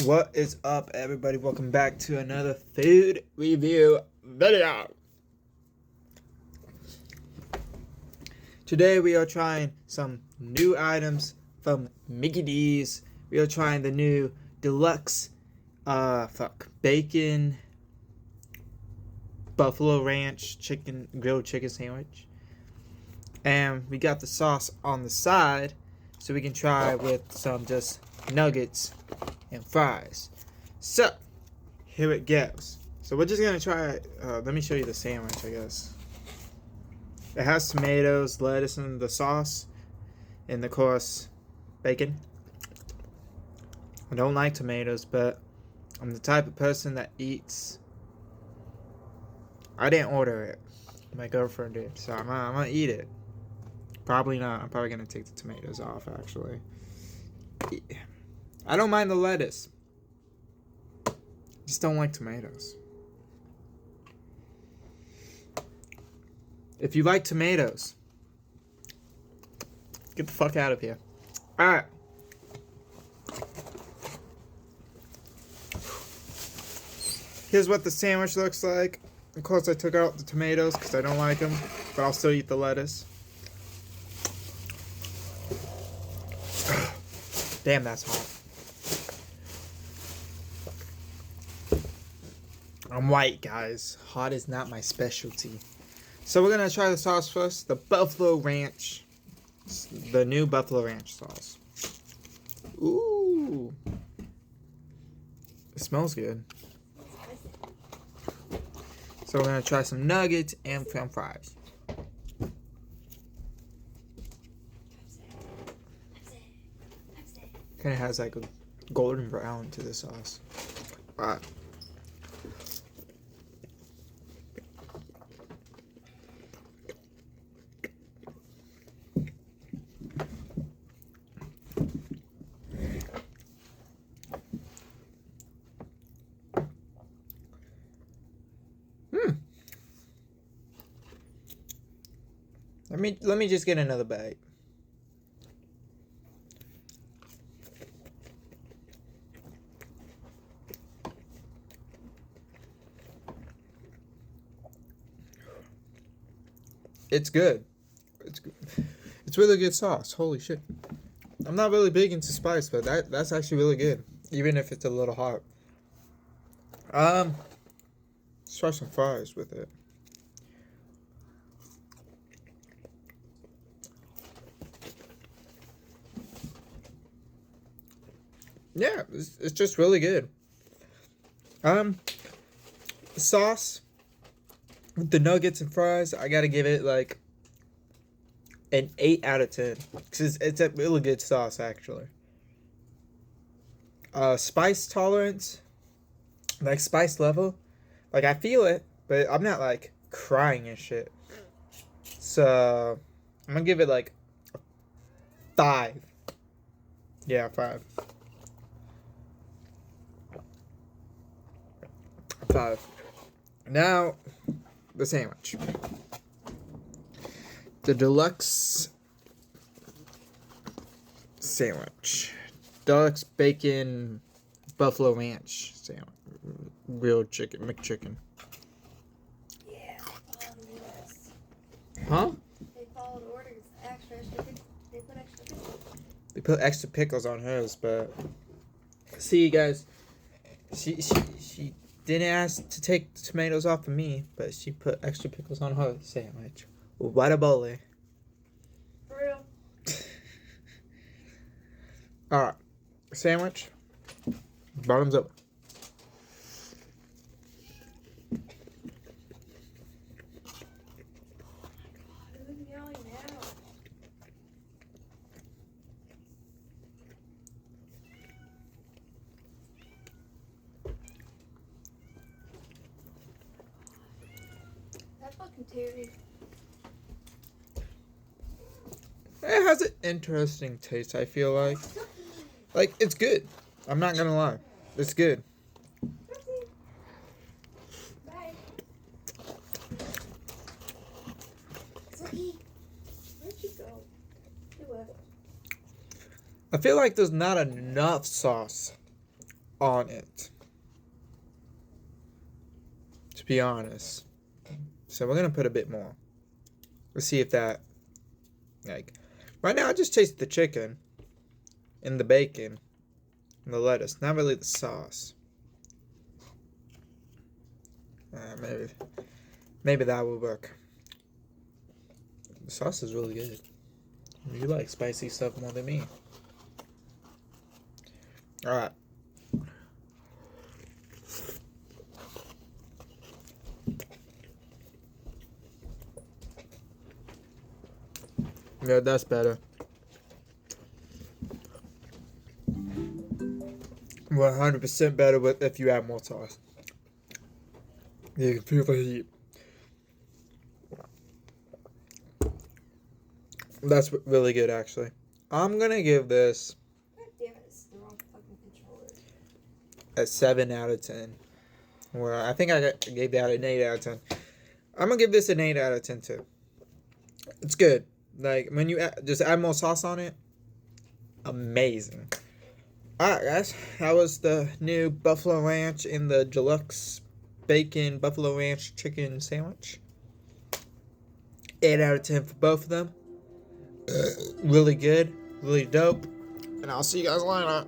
What is up, everybody? Welcome back to another food review video. Today we are trying some new items from Mickey D's. We are trying the new deluxe bacon buffalo ranch grilled chicken sandwich. And we got the sauce on the side so we can try with some just nuggets and fries. So here it goes. So we're just gonna try let me show you the sandwich, I guess. It has tomatoes, lettuce, and the sauce, and of course bacon. I don't like tomatoes, but I'm the type of person that eats. I didn't order it, my girlfriend did, so I'm gonna eat it. Probably not. I'm probably gonna take the tomatoes off, actually. I don't mind the lettuce. Just don't like tomatoes. If you like tomatoes, get the fuck out of here. Alright. Here's what the sandwich looks like. Of course, I took out the tomatoes because I don't like them, but I'll still eat the lettuce. Damn, that's hot. I'm white, guys. Hot is not my specialty. So we're gonna try the sauce first. The Buffalo Ranch. The new Buffalo Ranch sauce. Ooh. It smells good. So we're gonna try some nuggets and french fries. Kind of has like a golden brown to the sauce. Alright. Let me just get another bite. It's good. It's good. It's really good sauce. Holy shit. I'm not really big into spice, but that's actually really good, even if it's a little hot. Let's try some fries with it. Yeah, it's just really good. Sauce with the nuggets and fries, I gotta give it like an 8 out of 10. Cause it's a really good sauce, actually. Spice tolerance, like spice level, like I feel it, but I'm not like crying and shit. So I'm gonna give it like a 5. Yeah, 5. 5. Now, the sandwich. The deluxe sandwich. Deluxe bacon buffalo ranch sandwich. Grilled chicken, McChicken. Yeah, Huh? they followed orders. They put extra pickles. They put extra pickles on hers, but see, guys, she didn't ask to take the tomatoes off of me, but she put extra pickles on her sandwich. What a bully. For real. Alright. Sandwich. Bottoms up. Who's yelling now? That fucking Terry. It has an interesting taste, I feel like. Like, it's good. I'm not gonna lie. It's good. Bye. Suki, where'd you go? You left. I feel like there's not enough sauce on it, to be honest. So we're gonna put a bit more. Let's see if that, like, right now I just taste the chicken and the bacon and the lettuce, not really the sauce. Maybe that will work. The sauce is really good. You like spicy stuff more than me. Alright. Yeah, that's better. 100% better with if you add more sauce. You can feel the heat. That's really good, actually. I'm gonna give this God damn it, it's the wrong fucking controller. a 7 out of 10. Well, I think I gave that an 8 out of 10. I'm gonna give this an 8 out of 10 too. It's good. Like, when you just add more sauce on it, amazing. Alright, guys. That was the new Buffalo Ranch in the deluxe bacon Buffalo Ranch chicken sandwich. 8 out of 10 for both of them. Really good. Really dope. And I'll see you guys later.